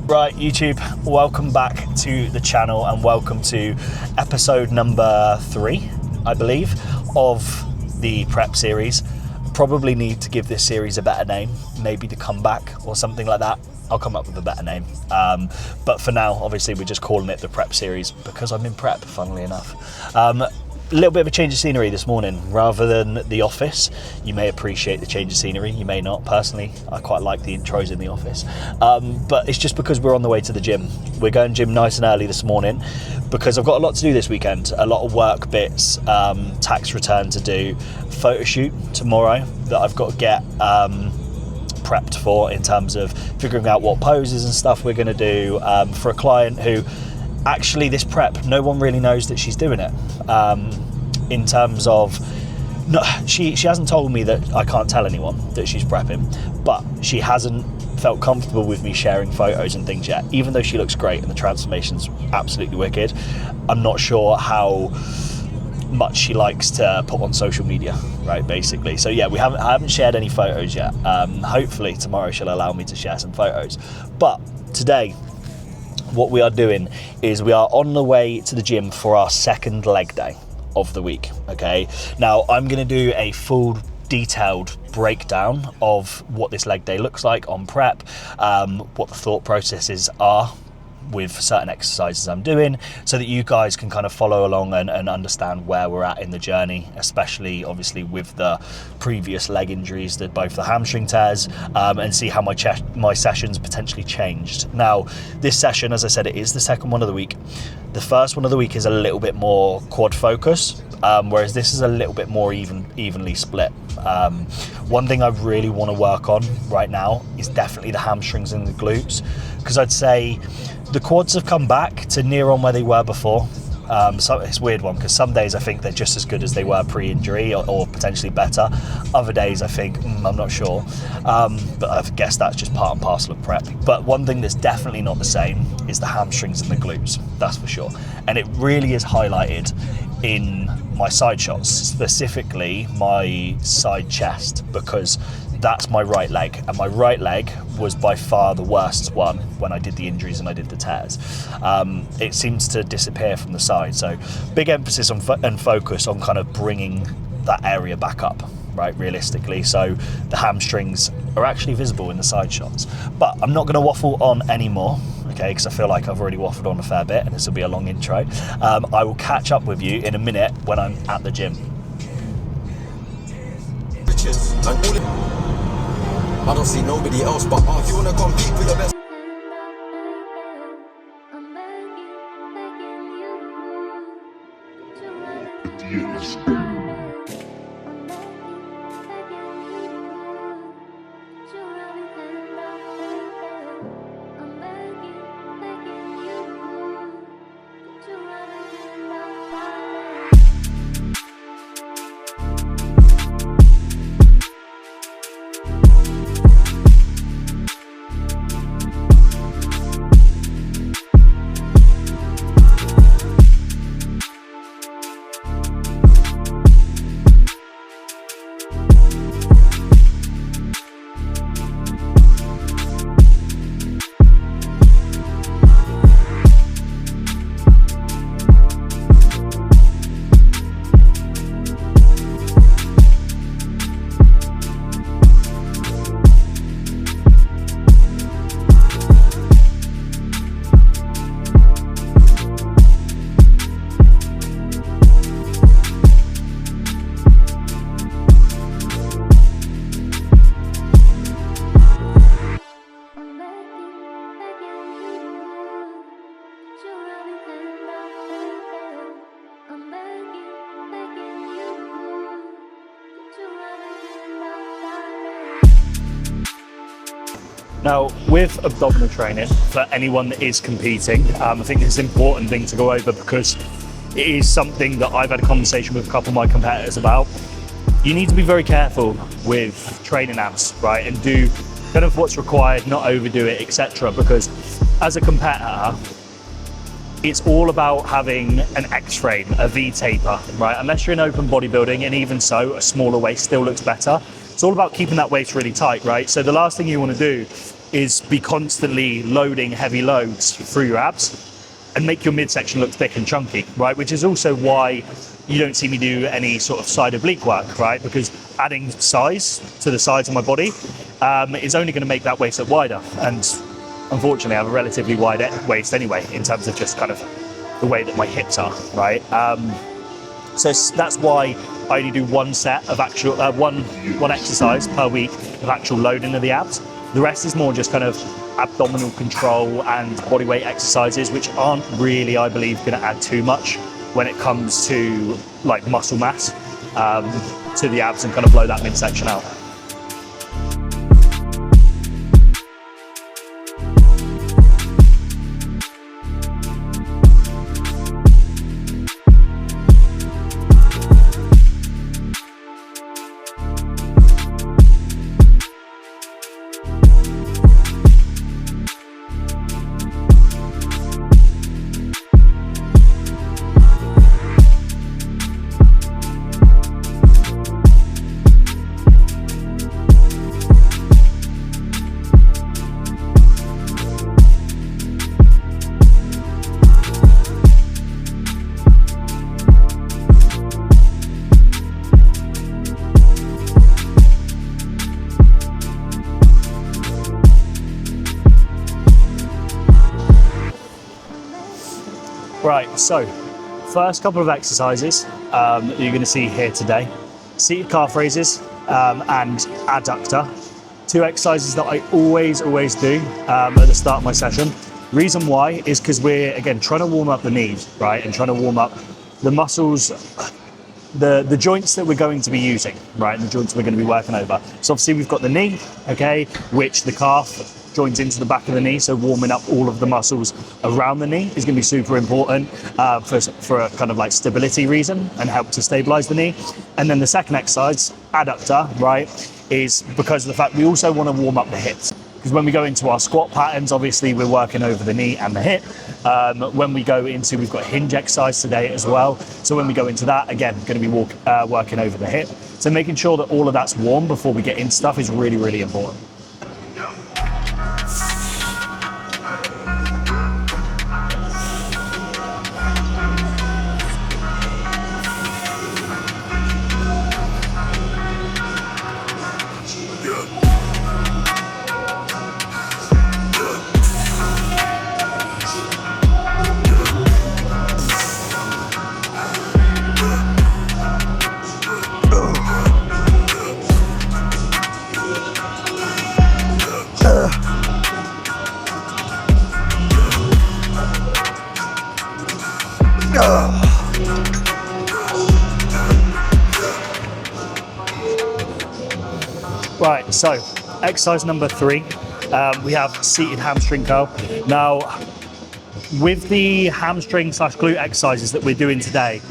Right, YouTube, welcome back to the channel and welcome to episode number 3, I believe, of the prep series. Probably need to give this series a better name, maybe the comeback or something like that. I'll come up with a better name. But for now, obviously, we're just calling it the prep series because I'm in prep, funnily enough. A little bit of a change of scenery this morning rather than the office. You may appreciate the change of scenery, you may not. Personally, I quite like the intros in the office. But it's just because we're on the way to the gym. We're going gym nice and early this morning because I've got a lot to do this weekend. A lot of work bits, tax return to do, photo shoot tomorrow that I've got to get prepped for in terms of figuring out what poses and stuff we're going to do for a client who actually this prep no one really knows that she's doing it in terms of no, she hasn't told me that I can't tell anyone that she's prepping, but she hasn't felt comfortable with me sharing photos and things yet, even though she looks great and the transformation's absolutely wicked. I'm not sure how much she likes to put on social media, right, basically. So yeah, I haven't shared any photos yet. Hopefully tomorrow she'll allow me to share some photos. But today, what we are doing is we are on the way to the gym for our second leg day of the week, okay? Now, I'm gonna do a full detailed breakdown of what this leg day looks like on prep, what the thought processes are with certain exercises I'm doing, so that you guys can kind of follow along and understand where we're at in the journey, especially obviously with the previous leg injuries, both the hamstring tears, and see how my sessions potentially changed. Now, this session, as I said, it is the second one of the week. The first one of the week is a little bit more quad focus, whereas this is a little bit more evenly split. One thing I really want to work on right now is definitely the hamstrings and the glutes, because I'd say the quads have come back to near on where they were before. So it's a weird one because some days I think they're just as good as they were pre-injury or potentially better. Other days I think, I'm not sure. But I guess that's just part and parcel of prep. But one thing that's definitely not the same is the hamstrings and the glutes, that's for sure. And it really is highlighted in my side shots, specifically my side chest, because that's my right leg, and my right leg was by far the worst one when I did the injuries and I did the tears. It seems to disappear from the side, so big emphasis on and focus on kind of bringing that area back up, right, realistically, so the hamstrings are actually visible in the side shots. But I'm not going to waffle on anymore, okay, because I feel like I've already waffled on a fair bit and this will be a long intro. I will catch up with you in a minute when I'm at the gym. I don't see nobody else but if you wanna compete for your best. Now, with abdominal training, for anyone that is competing, I think it's an important thing to go over because it is something that I've had a conversation with a couple of my competitors about. You need to be very careful with training abs, right? And do kind of what's required, not overdo it, etc. Because as a competitor, it's all about having an X-frame, a V-taper, right? Unless you're in open bodybuilding, and even so, a smaller waist still looks better. It's all about keeping that waist really tight, right? So the last thing you want to do is be constantly loading heavy loads through your abs and make your midsection look thick and chunky, right? Which is also why you don't see me do any sort of side oblique work, right? Because adding size to the sides of my body is only going to make that waist look wider. And unfortunately, I have a relatively wide waist anyway, in terms of just kind of the way that my hips are, right? So that's why I only do one set of actual, one exercise per week of actual loading of the abs. The rest is more just kind of abdominal control and body weight exercises, which aren't really, I believe, going to add too much when it comes to like muscle mass to the abs and kind of blow that midsection out. Right, so first couple of exercises that you're going to see here today: seated calf raises and adductor. Two exercises that I always do at the start of my session. Reason why is because we're, again, trying to warm up the knees, right, and trying to warm up the muscles, the joints that we're going to be using, right, and the joints we're going to be working over. So obviously we've got the knee, okay, which the calf joins into the back of the knee, so warming up all of the muscles around the knee is going to be super important for a kind of like stability reason and help to stabilize the knee. And then the second exercise, adductor, right, is because of the fact we also want to warm up the hips. Because when we go into our squat patterns, obviously we're working over the knee and the hip. When we go into, we've got hinge exercise today as well. So when we go into that, again, going to be working over the hip. So making sure that all of that's warm before we get into stuff is really, really important. Right, so exercise number 3, we have seated hamstring curl. Now, with the hamstring / glute exercises that we're doing today,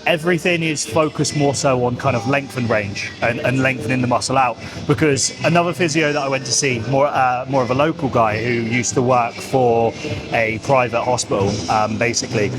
everything is focused more so on kind of length and range and lengthening the muscle out. Because another physio that I went to see, more of a local guy who used to work for a private hospital, basically,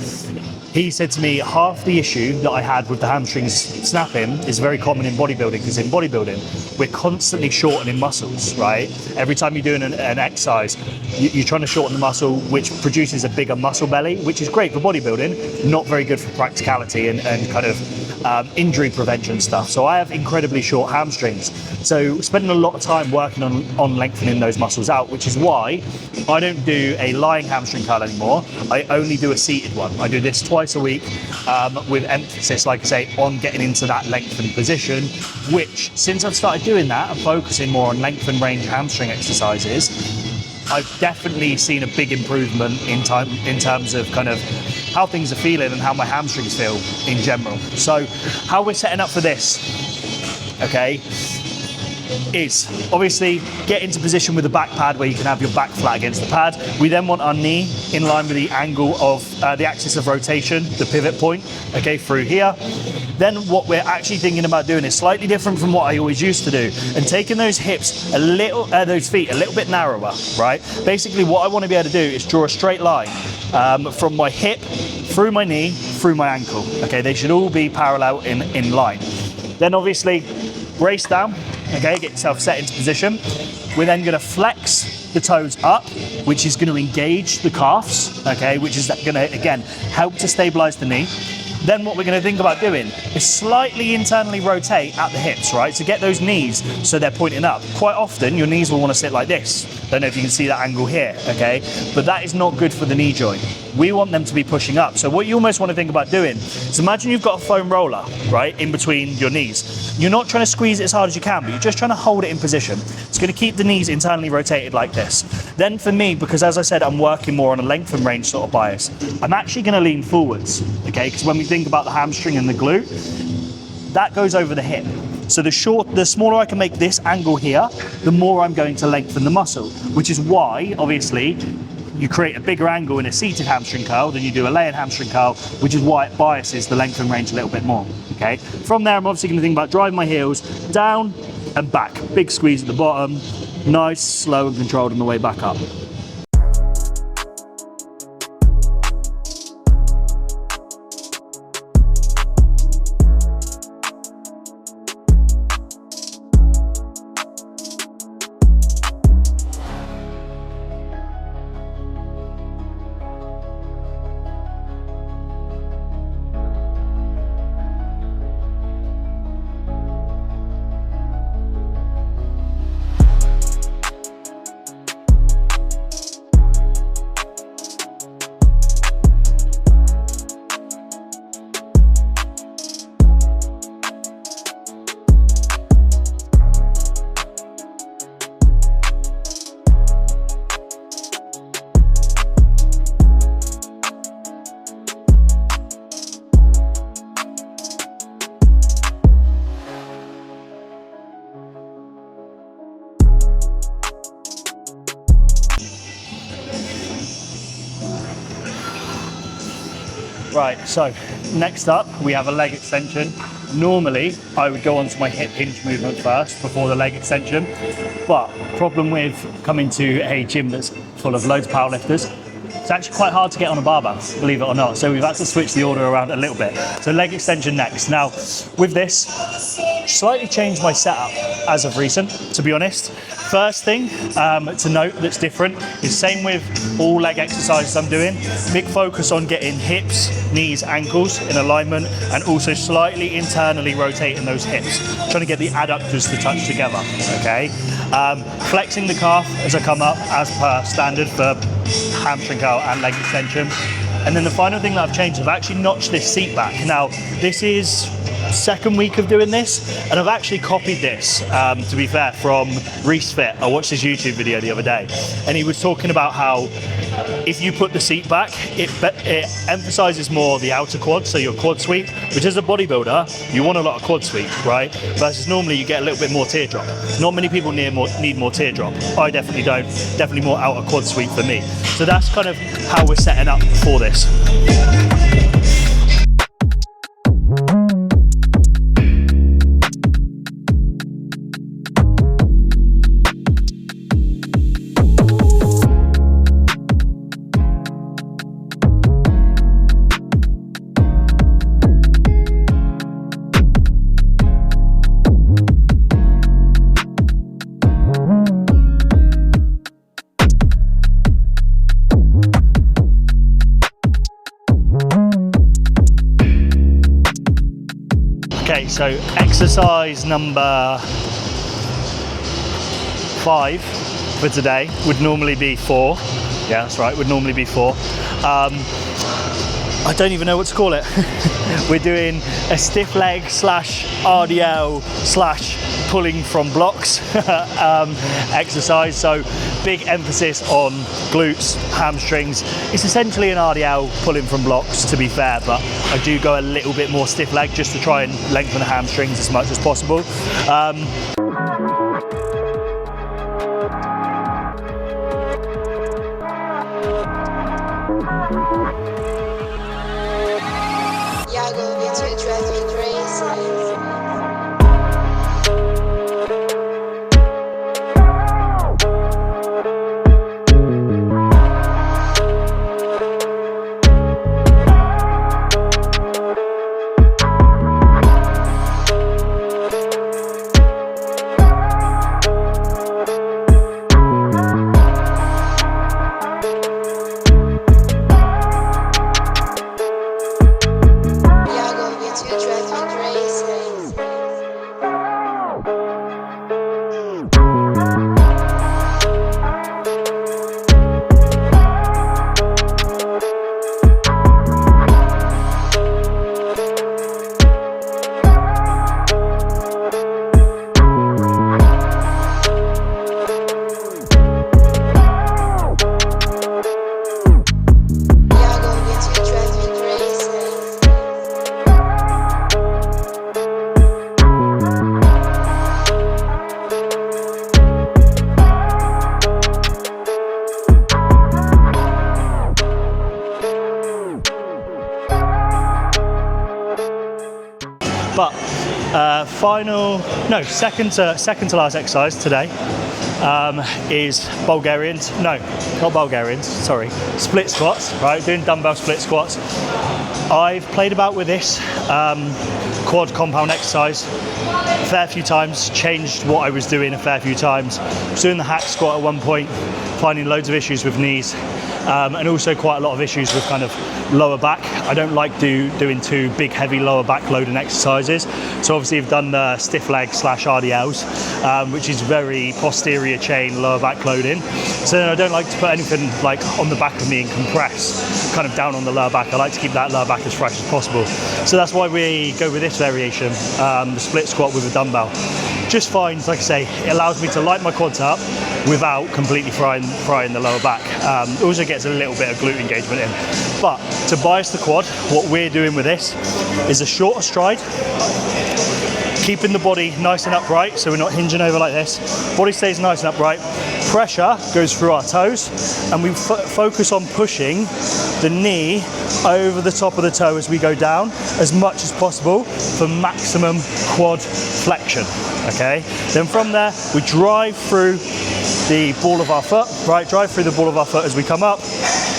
he said to me, half the issue that I had with the hamstrings snapping is very common in bodybuilding, because in bodybuilding, we're constantly shortening muscles, right? Every time you're doing an exercise, you're trying to shorten the muscle, which produces a bigger muscle belly, which is great for bodybuilding, not very good for practicality and kind of injury prevention stuff. So I have incredibly short hamstrings. So spending a lot of time working on lengthening those muscles out, which is why I don't do a lying hamstring curl anymore. I only do a seated one. I do this twice a week with emphasis, like I say, on getting into that lengthened position, which since I've started doing that and focusing more on length and range hamstring exercises, I've definitely seen a big improvement in terms of kind of how things are feeling and how my hamstrings feel in general. So how we're setting up for this, okay, is obviously get into position with the back pad where you can have your back flat against the pad. We then want our knee in line with the angle of the axis of rotation, the pivot point, okay, through here. Then what we're actually thinking about doing is slightly different from what I always used to do, and taking those hips those feet a little bit narrower, right? Basically what I want to be able to do is draw a straight line from my hip through my knee, through my ankle. Okay, they should all be parallel in line. Then obviously brace down, okay, get yourself set into position. We're then going to flex the toes up, which is going to engage the calves, okay, which is going to, again, help to stabilize the knee. Then what we're going to think about doing is slightly internally rotate at the hips, right? So get those knees so they're pointing up. Quite often, your knees will want to sit like this. Don't know if you can see that angle here, okay? But that is not good for the knee joint. We want them to be pushing up. So what you almost want to think about doing is imagine you've got a foam roller, right, in between your knees. You're not trying to squeeze it as hard as you can, but you're just trying to hold it in position. It's going to keep the knees internally rotated like this. Then for me, because as I said, I'm working more on a length and range sort of bias, I'm actually going to lean forwards, okay? Because when we think about the hamstring and the glute, that goes over the hip. So the smaller I can make this angle here, the more I'm going to lengthen the muscle, which is why, obviously, you create a bigger angle in a seated hamstring curl than you do a layered hamstring curl, which is why it biases the length and range a little bit more, okay? From there, I'm obviously going to think about driving my heels down and back. Big squeeze at the bottom, nice, slow and controlled on the way back up. Right, so next up we have a leg extension. Normally I would go onto my hip hinge movement first before the leg extension, but problem with coming to a gym that's full of loads of powerlifters, it's actually quite hard to get on a barbell, believe it or not. So we've had to switch the order around a little bit. So leg extension next. Now with this, slightly changed my setup as of recent, to be honest. First thing to note that's different is same with all leg exercises I'm doing. Big focus on getting hips, knees, ankles in alignment, and also slightly internally rotating those hips, trying to get the adductors to touch together, okay? Flexing the calf as I come up as per standard for hamstring curl and leg extension. And then the final thing that I've changed, I've actually notched this seat back. Now, this is second week of doing this, and I've actually copied this, to be fair, from Reese Fit. I watched his YouTube video the other day, and he was talking about how if you put the seat back, it emphasizes more the outer quad, so your quad sweep, which as a bodybuilder, you want a lot of quad sweep, right? Versus normally you get a little bit more teardrop. Not many people need more teardrop. I definitely don't. Definitely more outer quad sweep for me. So that's kind of how we're setting up for this. Okay, so exercise number 5 for today would normally be 4. Yeah, that's right, would normally be 4. I don't even know what to call it. We're doing a stiff leg / RDL / pulling from blocks exercise. So big emphasis on glutes, hamstrings. It's essentially an RDL pulling from blocks, to be fair, but I do go a little bit more stiff leg just to try and lengthen the hamstrings as much as possible. second to last exercise today is Bulgarians. No, not Bulgarians. Sorry, split squats. Right, doing dumbbell split squats. I've played about with this quad compound exercise a fair few times. Changed what I was doing a fair few times. I was doing the hack squat at one point, finding loads of issues with knees. And also quite a lot of issues with kind of lower back. I don't like doing too big, heavy lower back loading exercises. So obviously I've done the stiff leg / RDLs, which is very posterior chain lower back loading. So then I don't like to put anything like on the back of me and compress kind of down on the lower back. I like to keep that lower back as fresh as possible. So that's why we go with this variation, the split squat with a dumbbell. Just finds, like I say, it allows me to light my quads up without completely frying the lower back. It also gets a little bit of glute engagement in. But to bias the quad, what we're doing with this is a shorter stride, keeping the body nice and upright, so we're not hinging over like this. Body stays nice and upright. Pressure goes through our toes, and we focus on pushing the knee over the top of the toe as we go down as much as possible for maximum quad flexion. Okay. Then from there, we drive through the ball of our foot. Right, drive through the ball of our foot as we come up.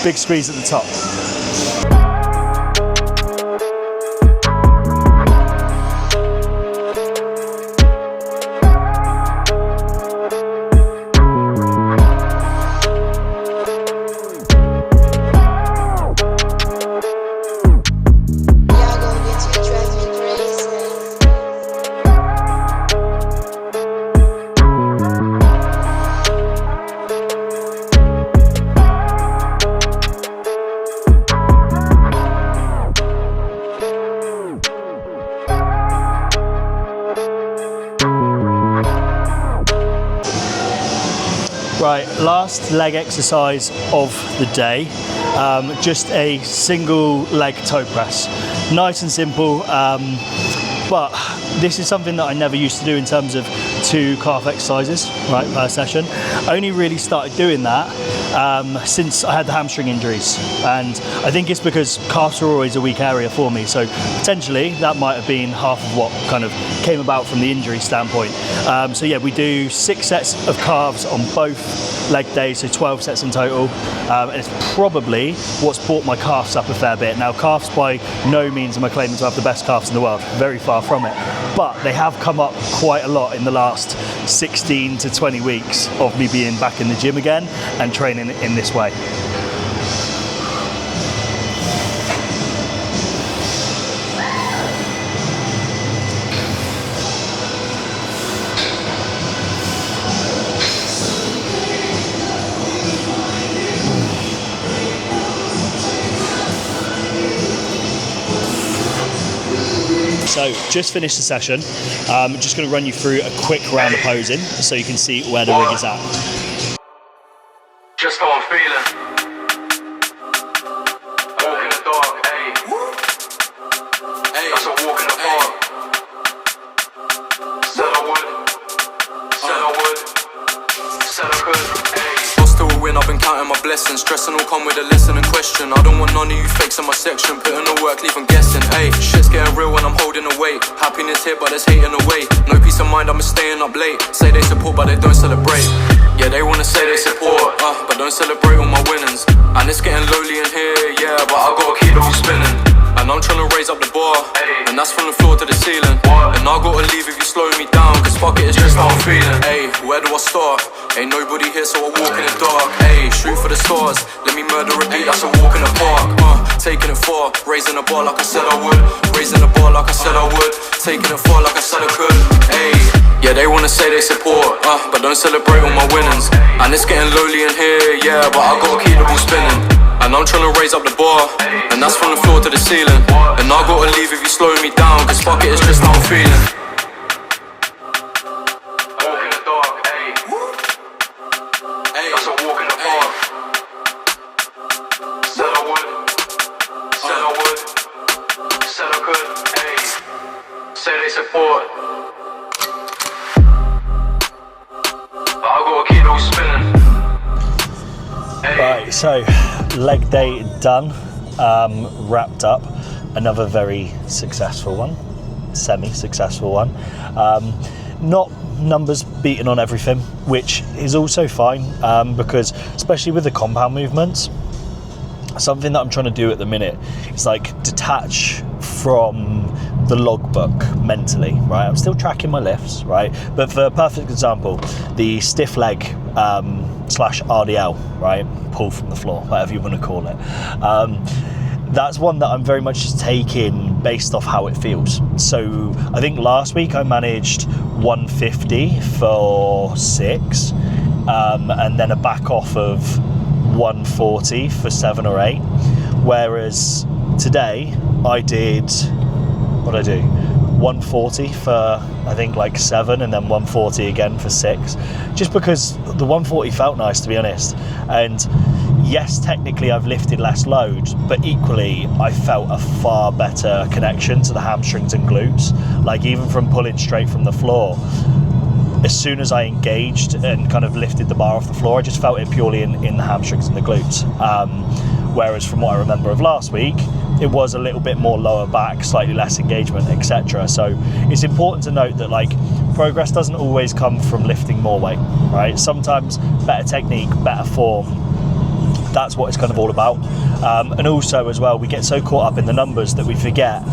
Big squeeze at the top. Right, last leg exercise of the day, just a single leg toe press. Nice and simple, but this is something that I never used to do in terms of 2 calf exercises, right, per session. I only really started doing that since I had the hamstring injuries, and I think it's because calves are always a weak area for me, so potentially that might have been half of what kind of came about from the injury standpoint. So yeah, we do 6 sets of calves on both leg days, so 12 sets in total, and it's probably what's brought my calves up a fair bit. Now, calves by no means am I claiming to have the best calves in the world, very far from it, but they have come up quite a lot in the last 16 to 20 weeks of me being back in the gym again and training in this way. So just finished the session. I'm just going to run you through a quick round of posing so you can see where the rig is at. Just how I'm feeling. Walk in the dark, ayy. That's a walk in the park. Said I would. Said I could, ayy. Lost to a win, I've been counting my blessings. Stressing will come with a lesson and question. I don't want none of you fakes in my section. Putting the work, leave them guessing, ayy. Shit's getting real when I'm holding away. Happiness here, but there's hating away. No peace of mind, I'm staying up late. Say they support, but they don't celebrate. Yeah, they wanna say they support, but don't celebrate all my winnings. And it's getting lonely in here, yeah, but I gotta keep it all spinning. And I'm trying to raise up the bar, and that's from the floor to the ceiling. And I gotta leave if you slowing me down, cause fuck it, it's just how I'm feeling. Ayy, where do I start? Ain't nobody here, so I walk in the dark. Ayy, shoot for the stars, let me murder a beat, that's a walk in the park. Taking it far, raising the bar like I said I would. Raising the bar like I said I would. Taking it far like I said I could. Ayy, yeah, they wanna say they support, but don't celebrate all my winnings. And it's getting lonely in here, yeah, but I gotta keep the ball spinning. And I'm trying to raise up the bar, and that's from the floor to the ceiling. And I gotta leave if you slowing me down, cause fuck it, it's just how I'm feeling. Walk in the dark, ayy. That's a walk in the park. Said I would. Said I would. Said I could, ayy. Say they support, but I gotta keep it all spinning. Right, so leg day done, wrapped up. Another very successful one. semi-successful one. Not numbers beaten on everything, which is also fine, because especially with the compound movements, something that I'm trying to do at the minute is like detach from the logbook mentally, right? I'm still tracking my lifts, right? But for a perfect example, the stiff leg slash RDL, right? Pull from the floor, whatever you want to call it. That's one that I'm very much just taking based off how it feels. So I think last week I managed 150 for 6, and then a back off of 140 for 7 or 8. Whereas today I did, what did I do? 140 for I think like 7, and then 140 again for 6, just because the 140 felt nice, to be honest. And yes, technically I've lifted less load, but equally I felt a far better connection to the hamstrings and glutes. Like even from pulling straight from the floor, as soon as I engaged and kind of lifted the bar off the floor, I just felt it purely in the hamstrings and the glutes. Whereas from what I remember of last week, it was a little bit more lower back, slightly less engagement, etc. So it's important to note that like progress doesn't always come from lifting more weight, right? Sometimes better technique, better form, that's what it's kind of all about. And also as well, we get so caught up in the numbers that we forget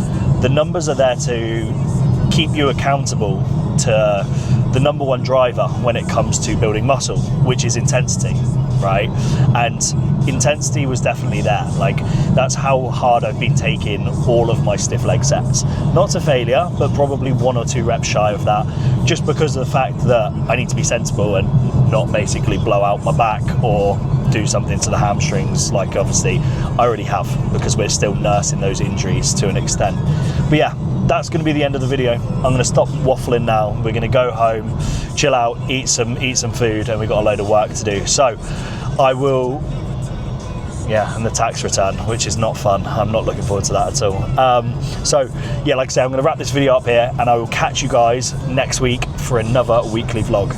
the numbers are there to keep you accountable to the number one driver when it comes to building muscle, which is intensity, right? And intensity was definitely there. Like that's how hard I've been taking all of my stiff leg sets. Not to failure, but probably 1 or 2 reps shy of that, just because of the fact that I need to be sensible and not basically blow out my back or do something to the hamstrings, like obviously I already have, because we're still nursing those injuries to an extent. But yeah, that's going to be the end of the video. I'm going to stop waffling now. We're going to go home, chill out, eat some food, and we've got a load of work to do. So I will, and the tax return, which is not fun. I'm not looking forward to that at all. So yeah, like I say, I'm going to wrap this video up here, and I will catch you guys next week for another weekly vlog.